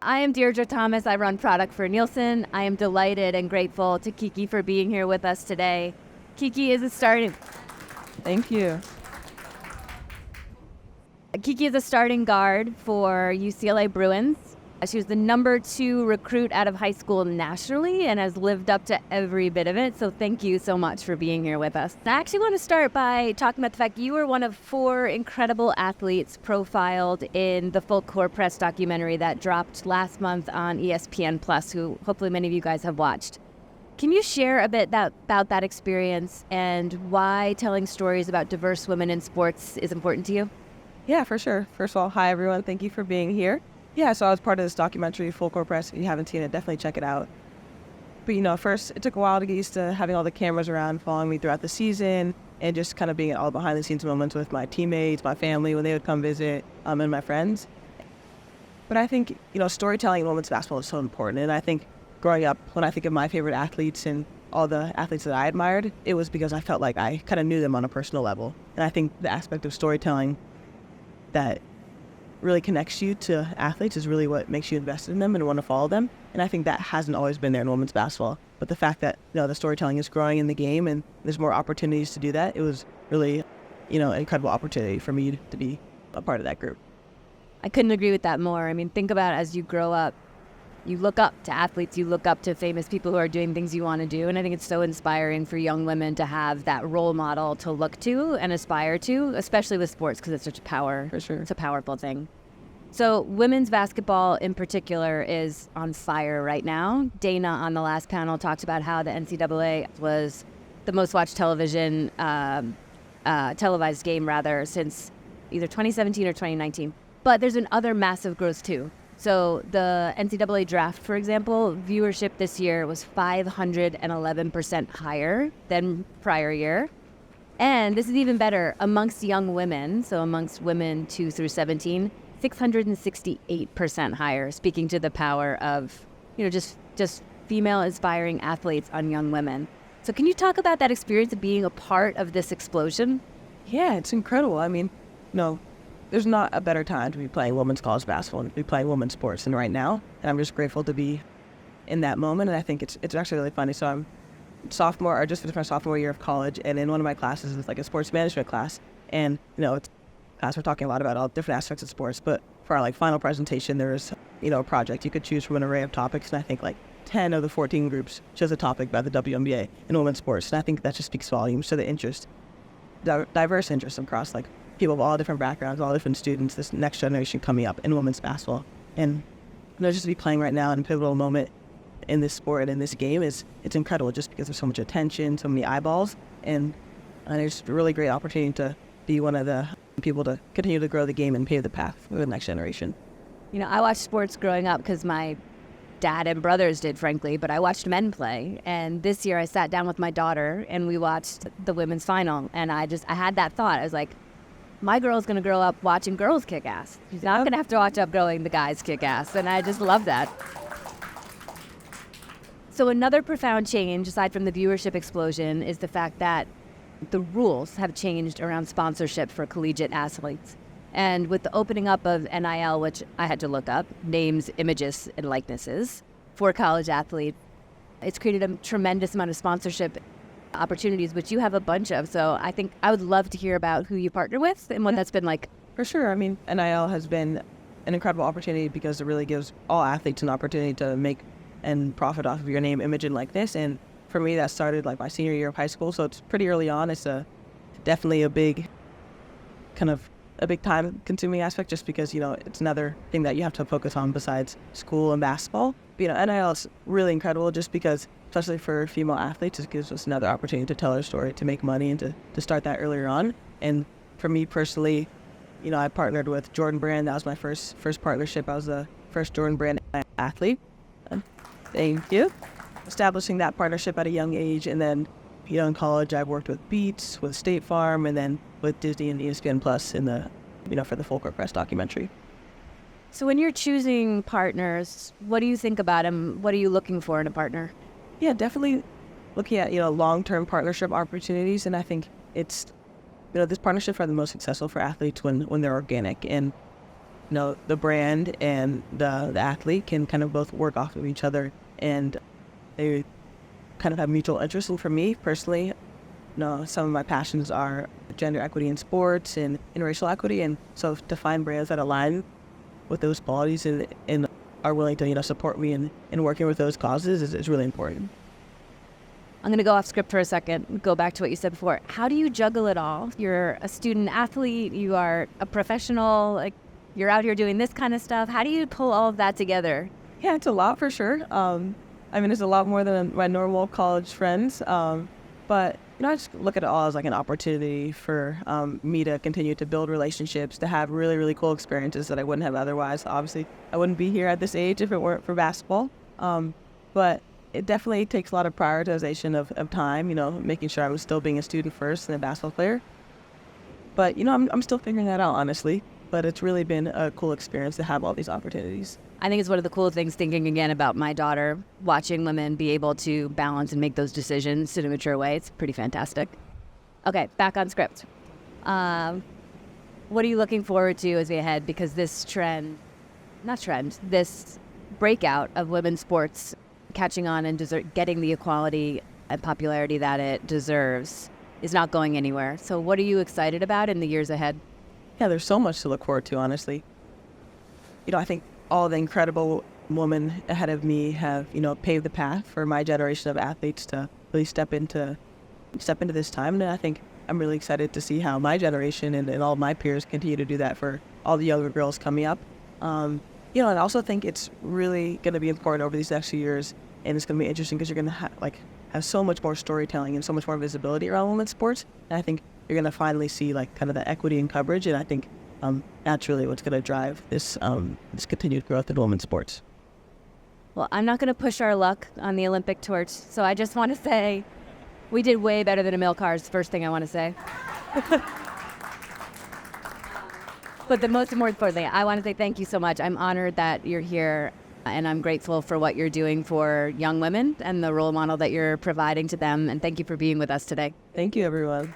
I am Deirdre Thomas. I run product for Nielsen. I am delighted and grateful to Kiki for being here with us today. Kiki is a starting Thank you. Kiki is a starting guard for UCLA Bruins. She was the number 2 recruit out of high school nationally and has lived up to every bit of it. So thank you so much for being here with us. I actually want to start by talking about the fact you were one of 4 incredible athletes profiled in the Full Court Press documentary that dropped last month on ESPN Plus, who hopefully many of you guys have watched. Can you share a bit about that experience and why telling stories about diverse women in sports is important to you? Yeah, for sure. First of all, hi everyone. Thank you for being here. Yeah, so I was part of this documentary, Full Court Press. If you haven't seen it, definitely check it out. But first, it took a while to get used to having all the cameras around following me throughout the season and just kind of being at all behind the scenes moments with my teammates, my family, when they would come visit, and my friends. But I think, storytelling in women's basketball is so important. And I think growing up, when I think of my favorite athletes and all the athletes that I admired, it was because I felt like I kind of knew them on a personal level. And I think the aspect of storytelling that really connects you to athletes is really what makes you invested in them and want to follow them. And I think that hasn't always been there in women's basketball. But the fact that the storytelling is growing in the game and there's more opportunities to do that, it was really, an incredible opportunity for me to be a part of that group. I couldn't agree with that more. I mean, think about it, as you grow up, you look up to athletes, you look up to famous people who are doing things you want to do. And I think it's so inspiring for young women to have that role model to look to and aspire to, especially with sports, because it's such a power. For sure. It's a powerful thing. So women's basketball in particular is on fire right now. Dana on the last panel talked about how the NCAA was the most watched televised game since either 2017 or 2019. But there's been other massive growth too. So the NCAA draft, for example, viewership this year was 511% higher than prior year. And this is even better amongst young women. So amongst women 2 through 17, 668% higher, speaking to the power of, just female inspiring athletes on young women. So can you talk about that experience of being a part of this explosion? Yeah, it's incredible. I mean, there's not a better time to be playing women's college basketball and to be playing women's sports than right now. And I'm just grateful to be in that moment. And I think it's actually really funny. So I'm sophomore, or just finished my sophomore year of college. And in one of my classes is like a sports management class. And, it's class we're talking a lot about all different aspects of sports. But for our final presentation, there was, a project. You could choose from an array of topics. And I think 10 of the 14 groups chose a topic about the WNBA and women's sports. And I think that just speaks volumes to the interest, diverse interest across people of all different backgrounds, all different students, this next generation coming up in women's basketball. And just to be playing right now in a pivotal moment in this sport, in this game, it's incredible just because there's so much attention, so many eyeballs, and it's a really great opportunity to be one of the people to continue to grow the game and pave the path for the next generation. I watched sports growing up because my dad and brothers did, frankly, but I watched men play. And this year I sat down with my daughter and we watched the women's final. And I had that thought. I was like, my girl's going to grow up watching girls kick ass. She's not going to have to watch up growing the guys kick ass. And I just love that. So another profound change, aside from the viewership explosion, is the fact that the rules have changed around sponsorship for collegiate athletes. And with the opening up of NIL, which I had to look up, names, images, and likenesses for college athletes, it's created a tremendous amount of sponsorship opportunities, which you have a bunch of. So I think I would love to hear about who you partner with and what that's been like. For sure. I mean, NIL has been an incredible opportunity because it really gives all athletes an opportunity to make and profit off of your name, image, and likeness. And for me, that started my senior year of high school. So it's pretty early on. It's definitely a big time consuming aspect just because, it's another thing that you have to focus on besides school and basketball. But, NIL is really incredible just because, especially for female athletes, it gives us another opportunity to tell our story, to make money, and to start that earlier on. And for me personally, I partnered with Jordan Brand. That was my first partnership. I was the first Jordan Brand athlete. Thank you. Establishing that partnership at a young age. And then, in college, I've worked with Beats, with State Farm, and then with Disney and ESPN Plus in the, for the Full Court Press documentary. So when you're choosing partners, what do you think about them? What are you looking for in a partner? Yeah, definitely looking at, long-term partnership opportunities. And I think it's, these partnerships are the most successful for athletes when they're organic. And the brand and the athlete can kind of both work off of each other, and they kind of have mutual interest. And for me personally, some of my passions are gender equity in sports and interracial equity, and so to find brands that align with those qualities and are willing to support me in working with those causes is really important. I'm going to go off script for a second, go back to what you said before. How do you juggle it all? You're a student athlete, you are a professional, like you're out here doing this kind of stuff. How do you pull all of that together? Yeah, it's a lot for sure. It's a lot more than my normal college friends. But I just look at it all as like an opportunity for me to continue to build relationships, to have really, really cool experiences that I wouldn't have otherwise. Obviously, I wouldn't be here at this age if it weren't for basketball. But it definitely takes a lot of prioritization of time, making sure I'm still being a student first and a basketball player. But, I'm still figuring that out, honestly. But it's really been a cool experience to have all these opportunities. I think it's one of the cool things, thinking again about my daughter, watching women be able to balance and make those decisions in a mature way. It's pretty fantastic. Okay, back on script. What are you looking forward to as we head? Because this this breakout of women's sports catching on and getting the equality and popularity that it deserves is not going anywhere. So what are you excited about in the years ahead? Yeah, there's so much to look forward to, honestly. I think all the incredible women ahead of me have, paved the path for my generation of athletes to really step into this time. And I think I'm really excited to see how my generation and all my peers continue to do that for all the younger girls coming up. And I also think it's really going to be important over these next few years, and it's going to be interesting because you're going to have so much more storytelling and so much more visibility around women's sports. And I think you're going to finally see kind of the equity and coverage, and I think that's really what's going to drive this continued growth in women's sports. Well, I'm not going to push our luck on the Olympic torch, so I just want to say we did way better than Emil Carr's first thing I want to say. But the most important thing, I want to say thank you so much. I'm honored that you're here, and I'm grateful for what you're doing for young women and the role model that you're providing to them. And thank you for being with us today. Thank you, everyone.